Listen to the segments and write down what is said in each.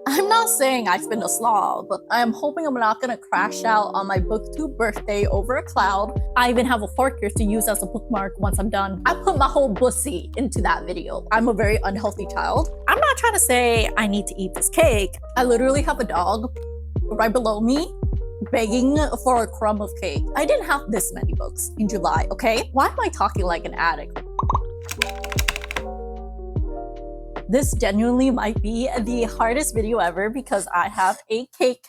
I'm not saying I've been a slob, but I'm hoping I'm not gonna crash out on my BookTube birthday over a cloud. I even have a fork here to use as a bookmark once I'm done. I put my whole pussy into that video. I'm a very unhealthy child. I'm not trying to say I need to eat this cake. I literally have a dog right below me begging for a crumb of cake. I didn't have this many books in July, okay? Why am I talking like an addict? This genuinely might be the hardest video ever because I have a cake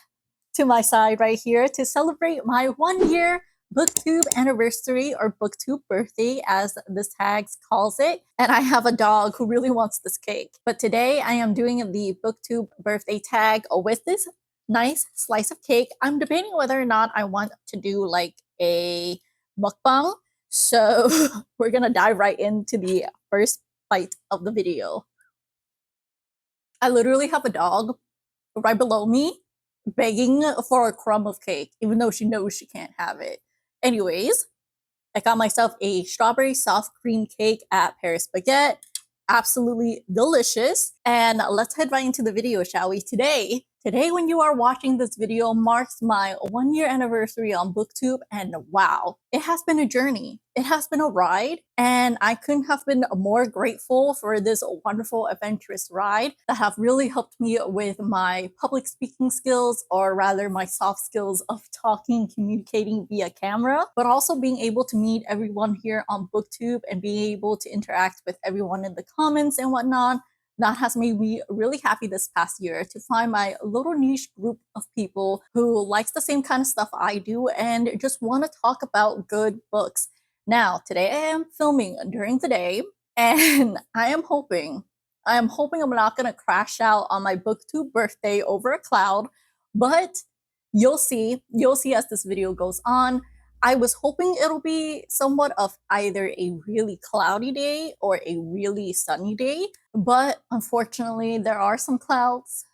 to my side right here to celebrate my 1 year BookTube anniversary, or BookTube birthday as this tag calls it. And I have a dog who really wants this cake. But today I am doing the BookTube birthday tag with this nice slice of cake. I'm debating whether or not I want to do like a mukbang. So we're gonna dive right into the first bite of the video. I literally have a dog right below me begging for a crumb of cake, even though she knows she can't have it. Anyways, I got myself a strawberry soft cream cake at Paris Baguette. Absolutely delicious. And let's head right into the video, shall we? Today, when you are watching this video, marks my 1 year anniversary on BookTube, and wow, it has been a journey. It has been a ride, and I couldn't have been more grateful for this wonderful, adventurous ride that have really helped me with my public speaking skills, or rather my soft skills of talking, communicating via camera, but also being able to meet everyone here on BookTube and being able to interact with everyone in the comments and whatnot. That has made me really happy this past year to find my little niche group of people who likes the same kind of stuff I do and just want to talk about good books. Now, today I am filming during the day, and I am hoping I'm not going to crash out on my BookTube birthday over a cloud, but you'll see as this video goes on. I was hoping it'll be somewhat of either a really cloudy day or a really sunny day, but unfortunately there are some clouds.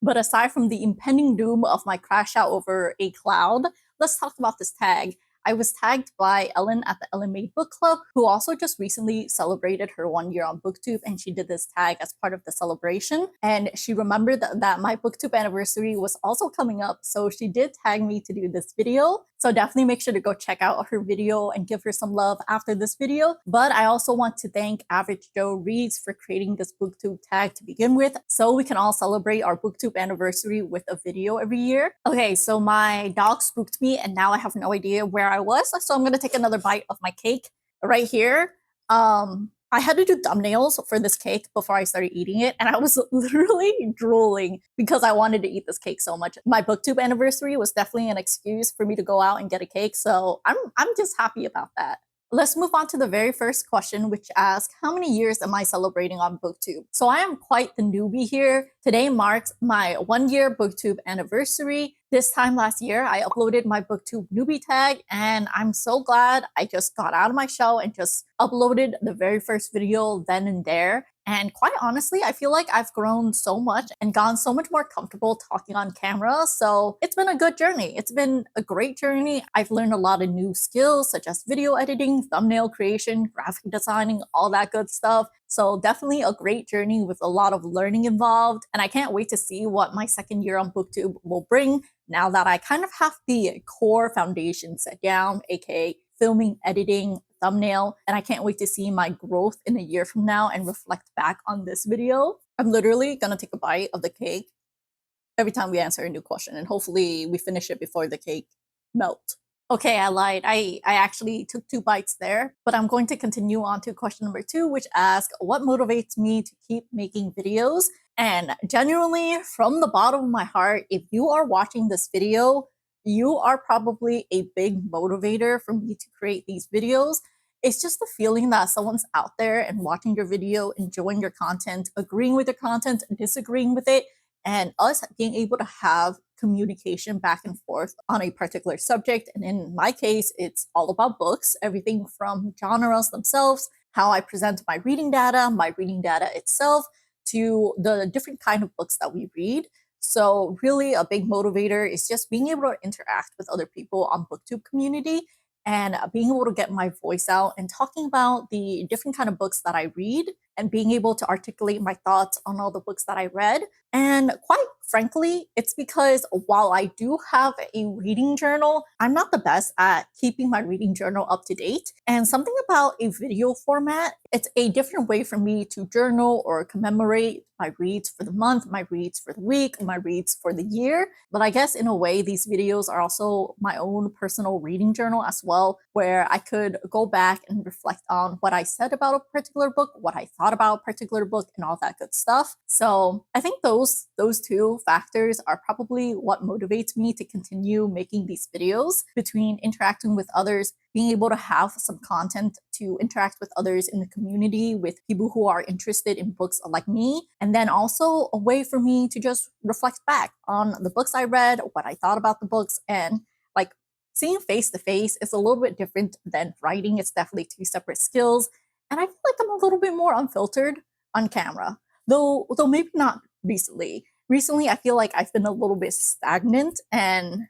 But aside from the impending doom of my crash out over a cloud, let's talk about this tag. I was tagged by Ellen at the Ellen Made Book Club, who also just recently celebrated her 1 year on BookTube, and she did this tag as part of the celebration. And she remembered that my BookTube anniversary was also coming up, so she did tag me to do this video. So definitely make sure to go check out her video and give her some love after this video. But I also want to thank Average Joe Reads for creating this BookTube tag to begin with, so we can all celebrate our BookTube anniversary with a video every year. Okay, so my dog spooked me and now I have no idea where I was. So I'm gonna take another bite of my cake right here. I had to do thumbnails for this cake before I started eating it, and I was literally drooling because I wanted to eat this cake so much. My BookTube anniversary was definitely an excuse for me to go out and get a cake, so I'm just happy about that. Let's move on to the very first question, which asks, how many years am I celebrating on BookTube? So I am quite the newbie here. Today marks my 1 year BookTube anniversary. This time last year, I uploaded my BookTube newbie tag, and I'm so glad I just got out of my shell and just uploaded the very first video then and there. And quite honestly, I feel like I've grown so much and gotten so much more comfortable talking on camera. So it's been a good journey. It's been a great journey. I've learned a lot of new skills such as video editing, thumbnail creation, graphic designing, all that good stuff. So definitely a great journey with a lot of learning involved. And I can't wait to see what my second year on BookTube will bring now that I kind of have the core foundation set down, aka filming, editing, thumbnail, and I can't wait to see my growth in a year from now and reflect back on this video. I'm literally gonna take a bite of the cake every time we answer a new question, and hopefully we finish it before the cake melts. Okay, I lied. I actually took 2 bites there, but I'm going to continue on to question number 2, which asks, what motivates me to keep making videos? And genuinely, from the bottom of my heart, if you are watching this video, you are probably a big motivator for me to create these videos. It's just the feeling that someone's out there and watching your video, enjoying your content, agreeing with your content, disagreeing with it, and us being able to have communication back and forth on a particular subject. And in my case, it's all about books, everything from genres themselves, how I present my reading data itself, to the different kind of books that we read. So really a big motivator is just being able to interact with other people on BookTube community and being able to get my voice out and talking about the different kind of books that I read and being able to articulate my thoughts on all the books that I read. And quite frankly, it's because while I do have a reading journal, I'm not the best at keeping my reading journal up to date. And something about a video format, it's a different way for me to journal or commemorate my reads for the month, my reads for the week, my reads for the year. But I guess in a way, these videos are also my own personal reading journal as well, where I could go back and reflect on what I said about a particular book, what I thought about a particular book, and all that good stuff. So I think those two factors are probably what motivates me to continue making these videos, between interacting with others, being able to have some content to interact with others in the community, with people who are interested in books like me, and then also a way for me to just reflect back on the books I read, what I thought about the books, and like seeing face to face is a little bit different than writing. It's definitely two separate skills. And I feel like I'm a little bit more unfiltered on camera, though maybe not recently. Recently, I feel like I've been a little bit stagnant, and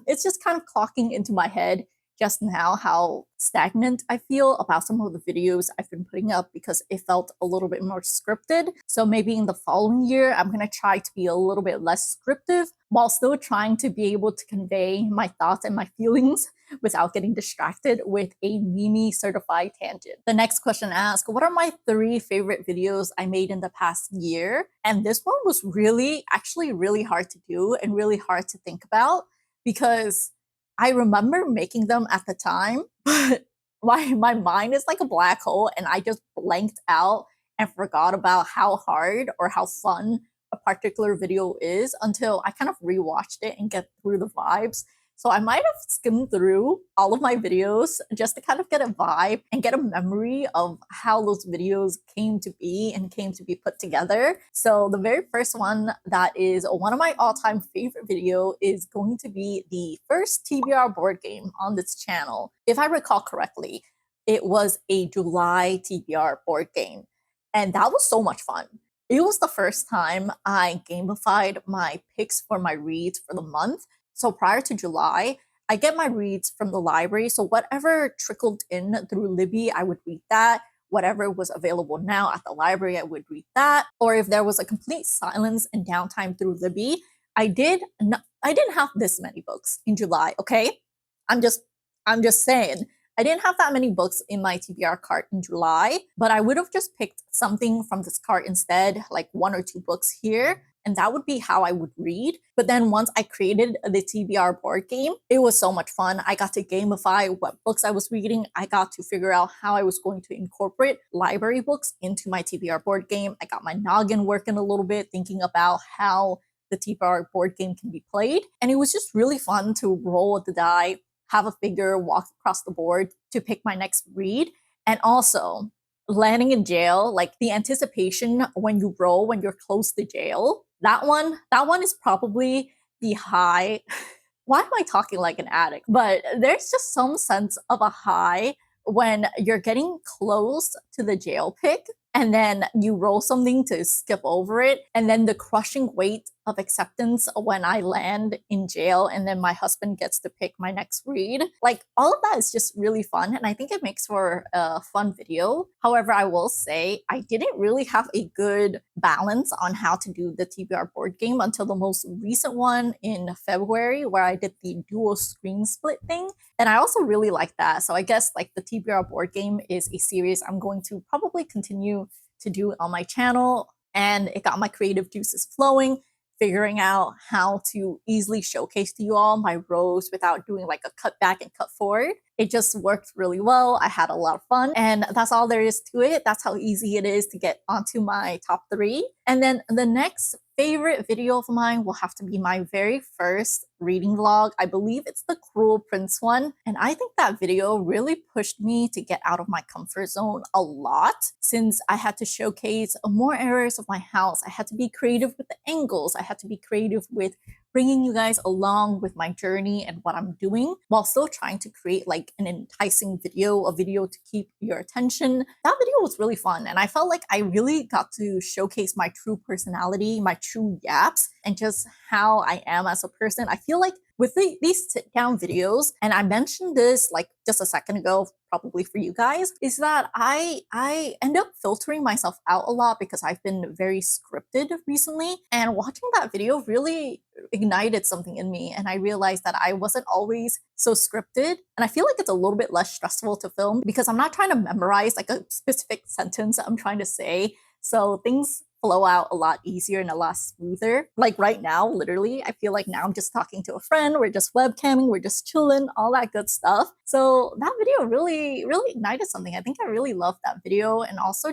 it's just kind of clocking into my head just now how stagnant I feel about some of the videos I've been putting up, because it felt a little bit more scripted. So maybe in the following year, I'm going to try to be a little bit less scriptive while still trying to be able to convey my thoughts and my feelings without getting distracted with a Mimi certified tangent. The next question asks, what are my 3 favorite videos I made in the past year? And this one was actually really hard to do and really hard to think about, because I remember making them at the time, but my mind is like a black hole, and I just blanked out and forgot about how hard or how fun a particular video is until I kind of rewatched it and get through the vibes. So I might have skimmed through all of my videos just to kind of get a vibe and get a memory of how those videos came to be and came to be put together. So the very first one that is one of my all-time favorite video is going to be the first TBR board game on this channel. If I recall correctly, it was a July TBR board game, and that was so much fun. It was the first time I gamified my picks for my reads for the month. So prior to July, I get my reads from the library. So whatever trickled in through Libby, I would read that. Whatever was available now at the library, I would read that. Or if there was a complete silence and downtime through Libby, I didn't have this many books in July, okay? I'm just saying. I didn't have that many books in my TBR cart in July, but I would have just picked something from this cart instead, like 1 or 2 books here. And that would be how I would read. But then once I created the TBR board game, it was so much fun. I got to gamify what books I was reading. I got to figure out how I was going to incorporate library books into my TBR board game. I got my noggin working a little bit, thinking about how the TBR board game can be played. And it was just really fun to roll the die, have a figure walk across the board to pick my next read. And also landing in jail, like the anticipation when you roll, when you're close to jail, that one is probably the high. Why am I talking like an addict? But there's just some sense of a high when you're getting close to the jail pick and then you roll something to skip over it, and then the crushing weight of acceptance when I land in jail and then my husband gets to pick my next read. Like, all of that is just really fun, and I think it makes for a fun video. However, I will say I didn't really have a good balance on how to do the TBR board game until the most recent one in February, where I did the dual screen split thing. And I also really like that. So I guess like the TBR board game is a series I'm going to probably continue to do on my channel. And it got my creative juices flowing, figuring out how to easily showcase to you all my rows without doing like a cut back and cut forward. It just worked really well. I had a lot of fun, and that's all there is to it. That's how easy it is to get onto my top 3. And then the next favorite video of mine will have to be my very first reading vlog. I believe it's the Cruel Prince one. And I think that video really pushed me to get out of my comfort zone a lot, since I had to showcase more areas of my house. I had to be creative with the angles. I had to be creative with bringing you guys along with my journey and what I'm doing, while still trying to create like an enticing video, a video to keep your attention. That video was really fun, and I felt like I really got to showcase my true personality, my true yaps, and just how I am as a person. I feel like with these sit-down videos, and I mentioned this like just a second ago, probably for you guys, is that I end up filtering myself out a lot because I've been very scripted recently, and watching that video really ignited something in me, and I realized that I wasn't always so scripted, and I feel like it's a little bit less stressful to film because I'm not trying to memorize like a specific sentence that I'm trying to say, so things flow out a lot easier and a lot smoother. Like right now, literally, I feel like now I'm just talking to a friend, we're just webcamming, we're just chilling, all that good stuff. So that video really, really ignited something. I think I really loved that video, and also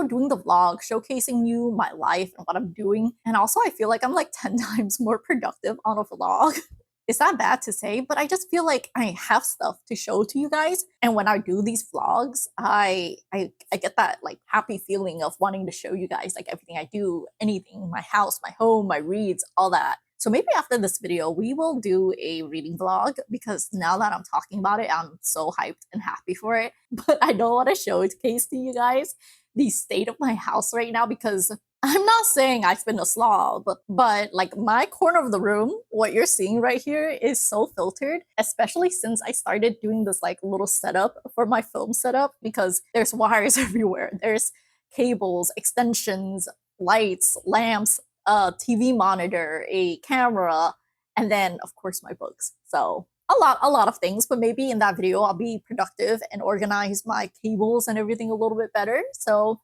doing the vlog, showcasing you my life and what I'm doing. And also I feel like I'm like 10 times more productive on a vlog. It's not bad to say, but I just feel like I have stuff to show to you guys. And when I do these vlogs, I get that like happy feeling of wanting to show you guys like everything I do, anything, my house, my home, my reads, all that. So maybe after this video, we will do a reading vlog because now that I'm talking about it, I'm so hyped and happy for it. But I don't want to showcase to you guys the state of my house right now because I'm not saying I've been a slob, but like my corner of the room, what you're seeing right here is so filtered, especially since I started doing this like little setup for my film setup because there's wires everywhere. There's cables, extensions, lights, lamps, a TV monitor, a camera, and then of course my books. So a lot of things, but maybe in that video I'll be productive and organize my cables and everything a little bit better. So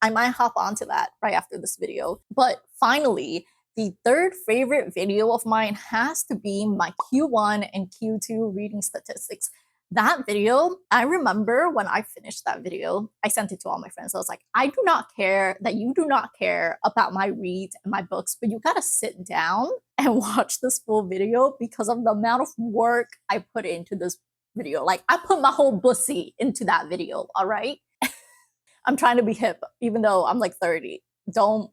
I might hop onto that right after this video. But finally, the third favorite video of mine has to be my Q1 and Q2 reading statistics. That video, I remember when I finished that video, I sent it to all my friends. I was like, I do not care that you do not care about my reads and my books, but you gotta sit down and watch this full video because of the amount of work I put into this video. Like I put my whole pussy into that video, all right? I'm trying to be hip, even though I'm like 30. Don't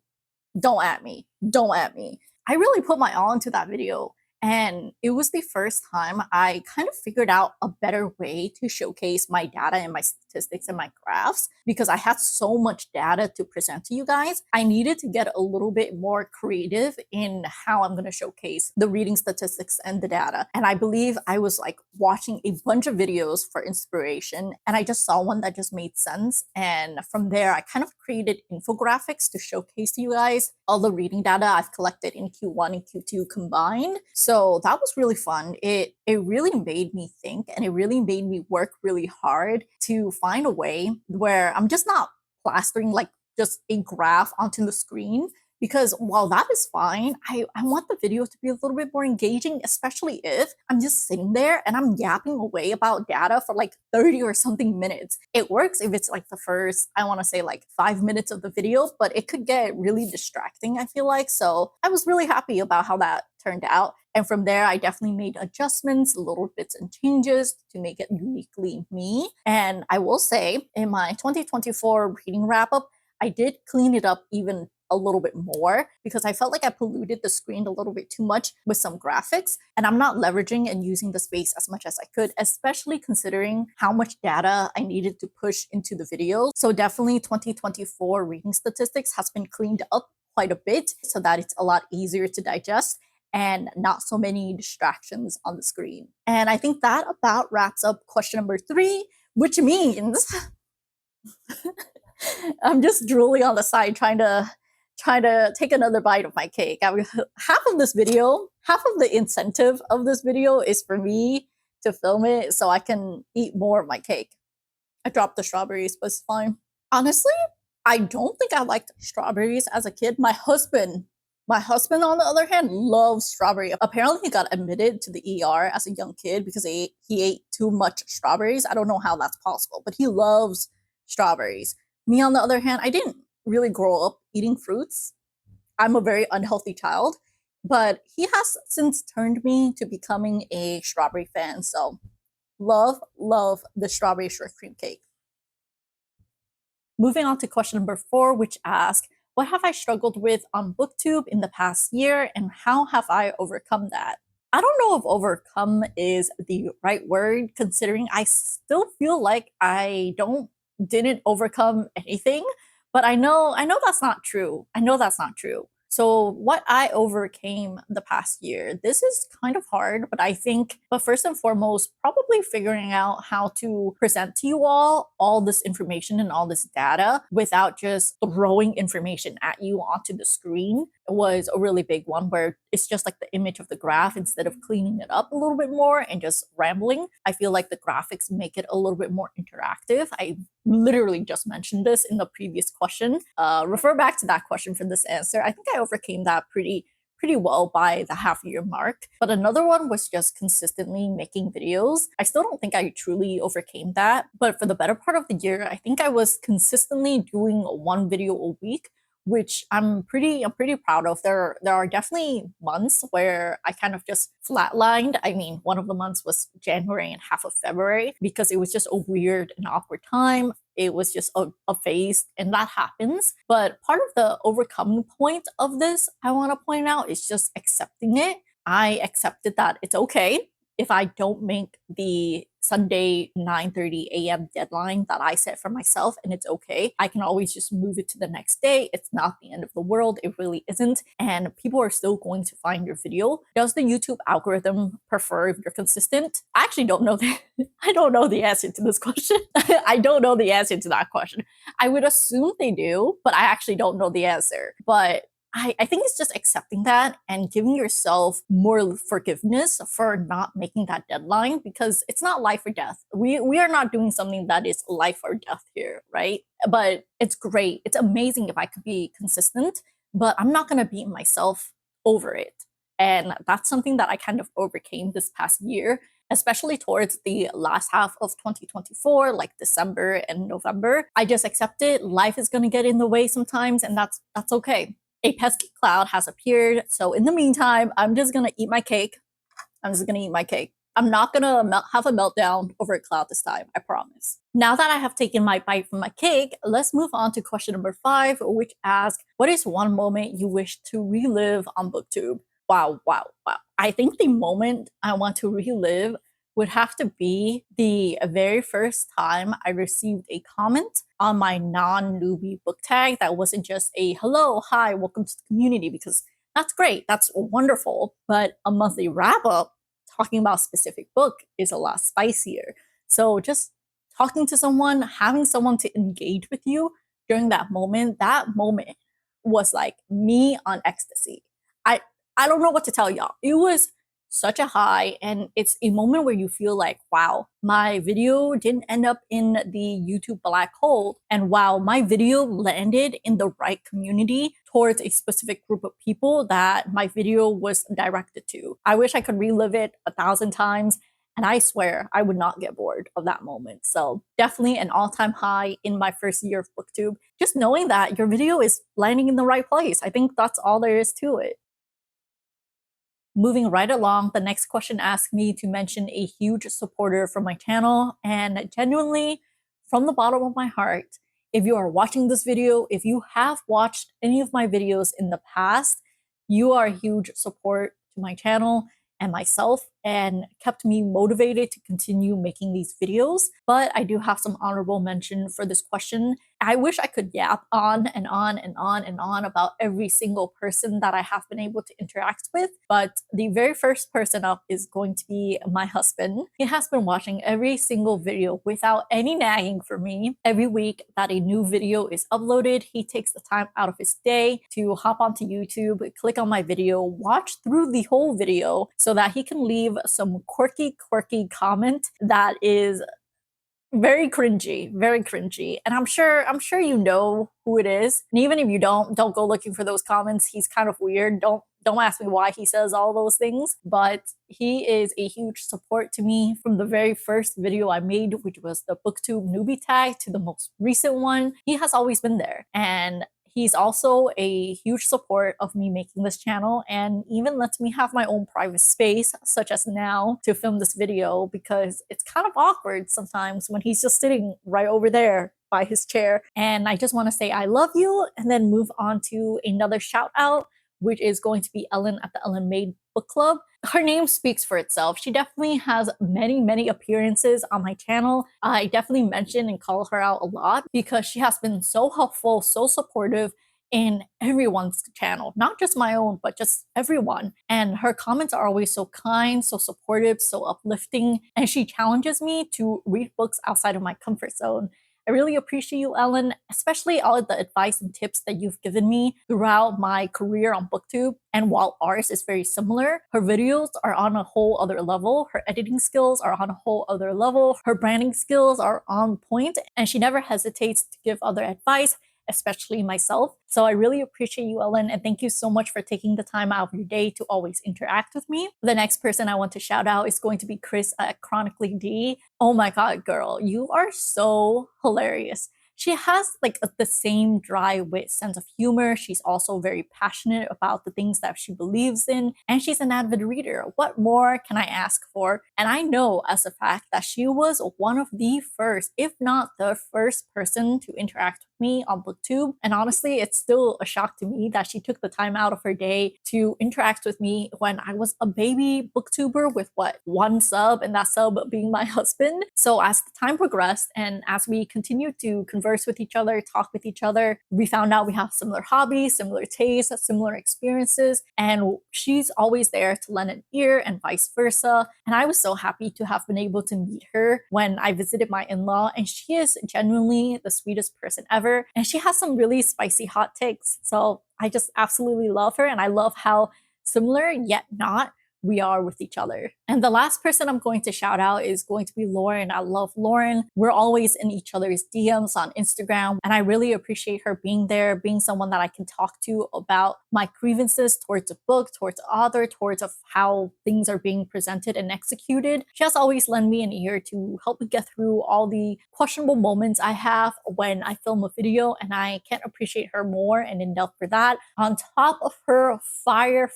at me. Don't at me. I really put my all into that video. And it was the first time I kind of figured out a better way to showcase my data and my statistics and my graphs because I had so much data to present to you guys. I needed to get a little bit more creative in how I'm going to showcase the reading statistics and the data. And I believe I was like watching a bunch of videos for inspiration, and I just saw one that just made sense. And from there, I kind of created infographics to showcase to you guys all the reading data I've collected in Q1 and Q2 combined. So that was really fun. It really made me think, and it really made me work really hard to find a way where I'm just not plastering like just a graph onto the screen. Because while that is fine, I want the video to be a little bit more engaging, especially if I'm just sitting there and I'm yapping away about data for like 30 or something minutes. It works if it's like the first, I want to say like 5 minutes of the video, but it could get really distracting, I feel like. So I was really happy about how that turned out. And from there, I definitely made adjustments, little bits and changes to make it uniquely me. And I will say in my 2024 reading wrap up, I did clean it up even a little bit more because I felt like I polluted the screen a little bit too much with some graphics, and I'm not leveraging and using the space as much as I could, especially considering how much data I needed to push into the video. So definitely 2024 reading statistics has been cleaned up quite a bit so that it's a lot easier to digest and not so many distractions on the screen. And I think that about wraps up question number 3, which means I'm just drooling on the side trying to take another bite of my cake. Half of this video, half of the incentive of this video is for me to film it so I can eat more of my cake. I dropped the strawberries, but it's fine. Honestly, I don't think I liked strawberries as a kid. My husband, on the other hand, loves strawberry. Apparently, he got admitted to the ER as a young kid because he ate too much strawberries. I don't know how that's possible, but he loves strawberries. Me, on the other hand, I didn't really grow up eating fruits. I'm a very unhealthy child, but he has since turned me to becoming a strawberry fan. So love the strawberry short cream cake. Moving on to question number 4, which asks, what have I struggled with on BookTube in the past year and how have I overcome that? I don't know if overcome is the right word, considering I still feel like I didn't overcome anything, but I know that's not true. I know that's not true. So, what I overcame the past year, this is kind of hard, but first and foremost, probably figuring out how to present to you all this information and all this data without just throwing information at you onto the screen was a really big one where it's just like the image of the graph instead of cleaning it up a little bit more and just rambling. I feel like the graphics make it a little bit more interactive. I literally just mentioned this in the previous question. Refer back to that question for this answer. I think I overcame that pretty well by the half year mark. But another one was just consistently making videos. I still don't think I truly overcame that, but for the better part of the year, I think I was consistently doing one video a week, which I'm pretty proud of. There are definitely months where I kind of just flatlined. I mean, one of the months was January and half of February because it was just a weird and awkward time. It was just a phase, and that happens. But part of the overcoming point of this, I want to point out, is just accepting it. I accepted that it's okay if I don't make the Sunday 9:30 a.m. deadline that I set for myself, and it's okay. I can always just move it to the next day. It's not the end of the world. It really isn't. And people are still going to find your video. Does the YouTube algorithm prefer if you're consistent? I actually don't know I don't know the answer to this question. I don't know the answer to that question. I would assume they do, but I actually don't know the answer. But I think it's just accepting that and giving yourself more forgiveness for not making that deadline because it's not life or death. We are not doing something that is life or death here, right? But it's great. It's amazing if I could be consistent, but I'm not gonna beat myself over it. And that's something that I kind of overcame this past year, especially towards the last half of 2024, like December and November. I just accepted life is gonna get in the way sometimes, and that's okay. A pesky cloud has appeared. So in the meantime, I'm just gonna eat my cake. I'm just gonna eat my cake. I'm not gonna have a meltdown over a cloud this time, I promise. Now that I have taken my bite from my cake, let's move on to question number 5, which asks, what is one moment you wish to relive on BookTube? Wow, wow, wow. I think the moment I want to relive would have to be the very first time I received a comment on my non-newbie book tag that wasn't just a hello, hi, welcome to the community, because that's great, that's wonderful, but a monthly wrap-up talking about a specific book is a lot spicier. So just talking to someone, having someone to engage with you during that moment was like me on ecstasy. I don't know what to tell y'all. It was such a high, and it's a moment where you feel like, wow, my video didn't end up in the YouTube black hole, and wow, my video landed in the right community towards a specific group of people that my video was directed to. I wish I could relive it 1,000 times, and I swear I would not get bored of that moment. So definitely an all-time high in my first year of BookTube. Just knowing that your video is landing in the right place. I think that's all there is to it. Moving right along, the next question asks me to mention a huge supporter from my channel, and genuinely, from the bottom of my heart, if you are watching this video, if you have watched any of my videos in the past, you are a huge support to my channel and myself and kept me motivated to continue making these videos. But I do have some honorable mention for this question. I wish I could yap on and on and on and on about every single person that I have been able to interact with, but the very first person up is going to be my husband. He has been watching every single video without any nagging for me. Every week that a new video is uploaded, he takes the time out of his day to hop onto YouTube, click on my video, watch through the whole video so that he can leave some quirky comment that is very cringy, very cringy. And I'm sure you know who it is. And even if you don't go looking for those comments. He's kind of weird. Don't ask me why he says all those things, but he is a huge support to me from the very first video I made, which was the BookTube newbie tag, to the most recent one. He has always been there. And he's also a huge support of me making this channel and even lets me have my own private space, such as now, to film this video because it's kind of awkward sometimes when he's just sitting right over there by his chair. And I just want to say I love you and then move on to another shout out, which is going to be Ellen at the Ellen Made Book Club. Her name speaks for itself. She definitely has many appearances on my channel. I definitely mention and call her out a lot because she has been so helpful, so supportive in everyone's channel, not just my own, but just everyone. And her comments are always so kind, so supportive, so uplifting, and she challenges me to read books outside of my comfort zone. I really appreciate you, Ellen, especially all of the advice and tips that you've given me throughout my career on BookTube. And while ours is very similar, her videos are on a whole other level. Her editing skills are on a whole other level. Her branding skills are on point, and she never hesitates to give other advice, especially myself. So I really appreciate you, Ellen, and thank you so much for taking the time out of your day to always interact with me. The next person I want to shout out is going to be Chris at Chronically D. Oh my god, girl, you are so hilarious. She has like the same dry wit sense of humor. She's also very passionate about the things that she believes in, and she's an avid reader. What more can I ask for? And I know as a fact that she was one of the first, if not the first person to interact with me on BookTube. And honestly, it's still a shock to me that she took the time out of her day to interact with me when I was a baby booktuber with what, one sub, and that sub being my husband. So as the time progressed and as we continued to converse with each other, talk with each other, we found out we have similar hobbies, similar tastes, similar experiences, and she's always there to lend an ear and vice versa. And I was so happy to have been able to meet her when I visited my in-law, and she is genuinely the sweetest person ever, and she has some really spicy hot takes. So I just absolutely love her, and I love how similar yet not we are with each other. And the last person I'm going to shout out is going to be Lauren. I love Lauren. We're always in each other's DMs on Instagram, and I really appreciate her being there, being someone that I can talk to about my grievances towards a book, towards the author, towards of how things are being presented and executed. She has always lent me an ear to help me get through all the questionable moments I have when I film a video, and I can't appreciate her more and in depth for that, on top of her fire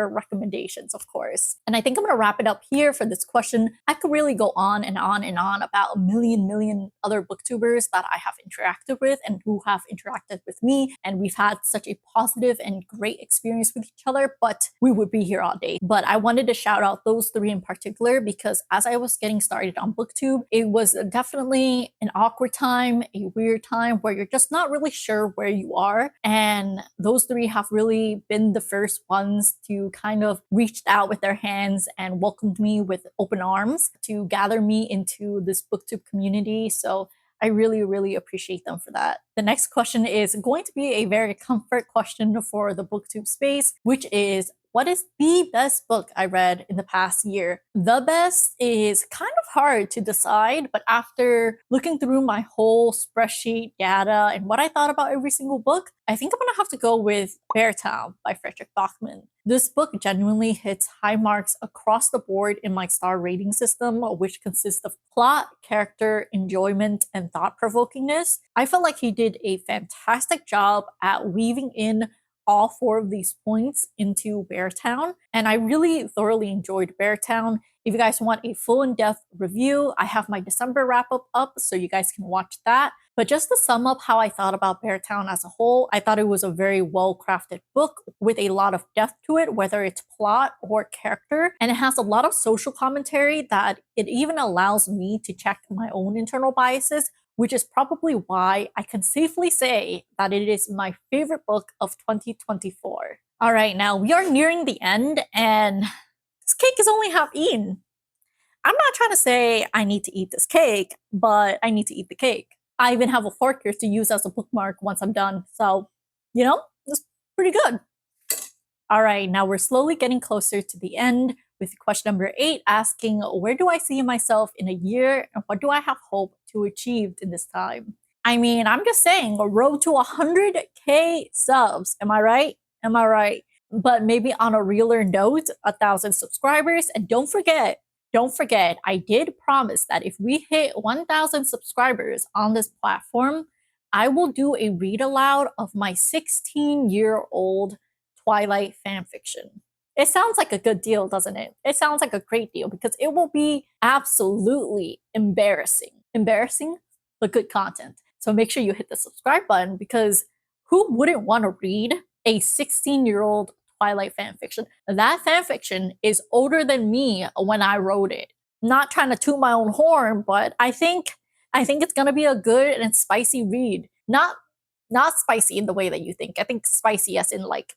recommendations, of course. And I think I'm going to wrap it up here for this question. I could really go on and on and on about a million other booktubers that I have interacted with and who have interacted with me, and we've had such a positive and great experience with each other, but we would be here all day. But I wanted to shout out those three in particular because as I was getting started on BookTube, it was definitely an awkward time, a weird time where you're just not really sure where you are. And those three have really been the first ones to kind of reach out with their hands and welcomed me with open arms to gather me into this BookTube community. So I really appreciate them for that. The next question is going to be a very comfort question for the BookTube space, which is, what is the best book I read in the past year? The best is kind of hard to decide, but after looking through my whole spreadsheet data and what I thought about every single book, I think I'm gonna have to go with Beartown by Frederick Bachman. This book genuinely hits high marks across the board in my star rating system, which consists of plot, character, enjoyment, and thought-provokingness. I felt like he did a fantastic job at weaving in all four of these points into Beartown, and I really thoroughly enjoyed Beartown. If you guys want a full in-depth review, I have my December wrap-up up so you guys can watch that. But just to sum up how I thought about Beartown as a whole, I thought it was a very well-crafted book with a lot of depth to it, whether it's plot or character, and it has a lot of social commentary that it even allows me to check my own internal biases, which is probably why I can safely say that it is my favorite book of 2024. All right, now we are nearing the end, and this cake is only half eaten. I'm not trying to say I need to eat this cake, but I need to eat the cake. I even have a fork here to use as a bookmark once I'm done, so, you know, it's pretty good. All right, now we're slowly getting closer to the end with question number 8 asking, where do I see myself in a year and what do I have hope to achieve in this time? I mean, I'm just saying, a road to 100K subs. Am I right? Am I right? But maybe on a realer note, 1,000 subscribers. And don't forget, I did promise that if we hit 1,000 subscribers on this platform, I will do a read aloud of my 16-year-old Twilight fanfiction. It sounds like a good deal, doesn't it? It sounds like a great deal because it will be absolutely embarrassing. Embarrassing, but good content. So make sure you hit the subscribe button because who wouldn't want to read a 16-year-old Twilight fanfiction? That fanfiction is older than me when I wrote it. Not trying to toot my own horn, but I think it's gonna be a good and spicy read. Not not spicy in the way that you think. I think spicy as in like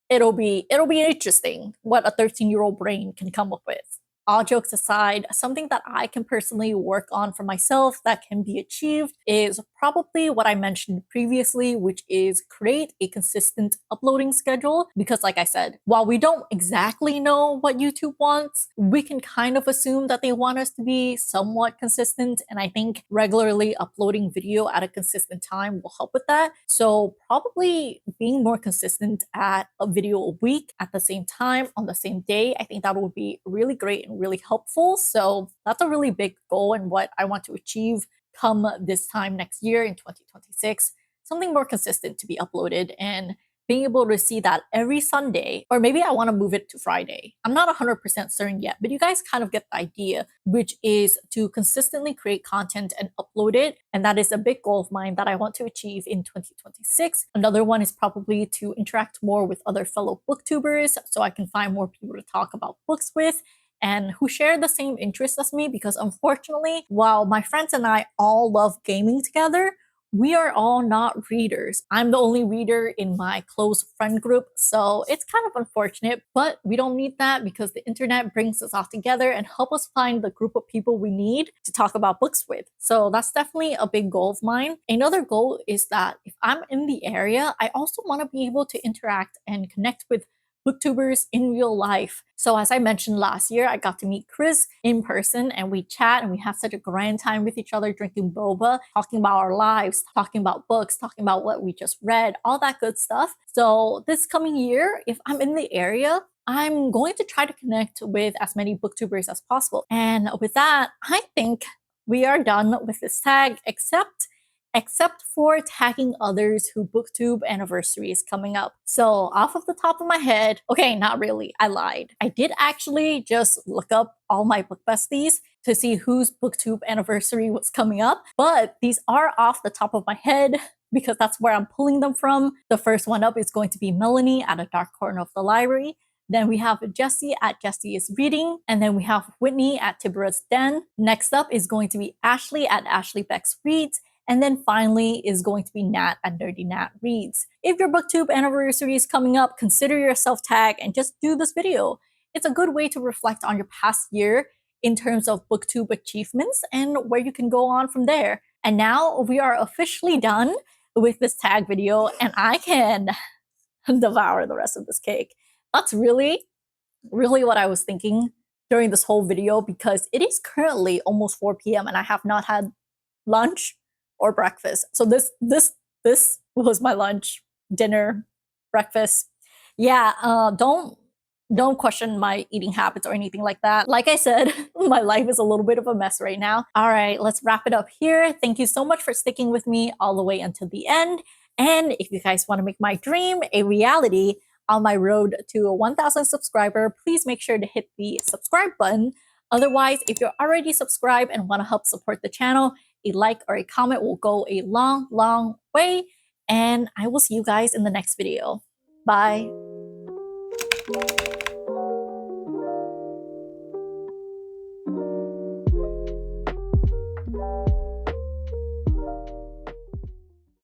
it'll be interesting what a 13-year-old brain can come up with. All jokes aside, something that I can personally work on for myself that can be achieved is probably what I mentioned previously, which is create a consistent uploading schedule. Because, like I said, while we don't exactly know what YouTube wants, we can kind of assume that they want us to be somewhat consistent. And I think regularly uploading video at a consistent time will help with that. So, probably being more consistent at a video a week at the same time on the same day, I think that would be really great and really helpful. So that's a really big goal and what I want to achieve come this time next year in 2026. Something more consistent to be uploaded and being able to see that every Sunday, or maybe I want to move it to Friday. I'm not 100% certain yet, but you guys kind of get the idea, which is to consistently create content and upload it. And that is a big goal of mine that I want to achieve in 2026. Another one is probably to interact more with other fellow booktubers so I can find more people to talk about books with and who share the same interests as me, because unfortunately, while my friends and I all love gaming together, we are all not readers. I'm the only reader in my close friend group, so it's kind of unfortunate, but we don't need that because the internet brings us all together and help us find the group of people we need to talk about books with. So that's definitely a big goal of mine. Another goal is that if I'm in the area, I also want to be able to interact and connect with booktubers in real life. So as I mentioned last year, I got to meet Chris in person and we chat and we have such a grand time with each other, drinking boba, talking about our lives, talking about books, talking about what we just read, all that good stuff. So this coming year, if I'm in the area, I'm going to try to connect with as many booktubers as possible. And with that, I think we are done with this tag, except for tagging others who booktube anniversary is coming up. So off of the top of my head, okay, not really, I lied. I did actually just look up all my book besties to see whose booktube anniversary was coming up, but these are off the top of my head because that's where I'm pulling them from. The first one up is going to be Melanie at a dark corner of the library. Then we have Jessie at Jessie is Reading. And then we have Whitney at Tibera's Den. Next up is going to be Ashley at Ashley Beck's Reads. And then finally is going to be Nat at Nerdy Nat Reads. If your booktube anniversary is coming up, consider yourself tagged and just do this video. It's a good way to reflect on your past year in terms of booktube achievements and where you can go on from there. And now we are officially done with this tag video and I can devour the rest of this cake. That's really what I was thinking during this whole video, because it is currently almost 4 p.m. and I have not had lunch or breakfast. So this was my lunch, dinner, breakfast. Yeah, don't question my eating habits or anything like that. Like I said, my life is a little bit of a mess right now. All right, let's wrap it up here. Thank you so much for sticking with me all the way until the end. And if you guys want to make my dream a reality on my road to a 1,000 subscriber, please make sure to hit the subscribe button. Otherwise, if you're already subscribed and want to help support the channel, a like or a comment will go a long way. And I will see you guys in the next video. Bye.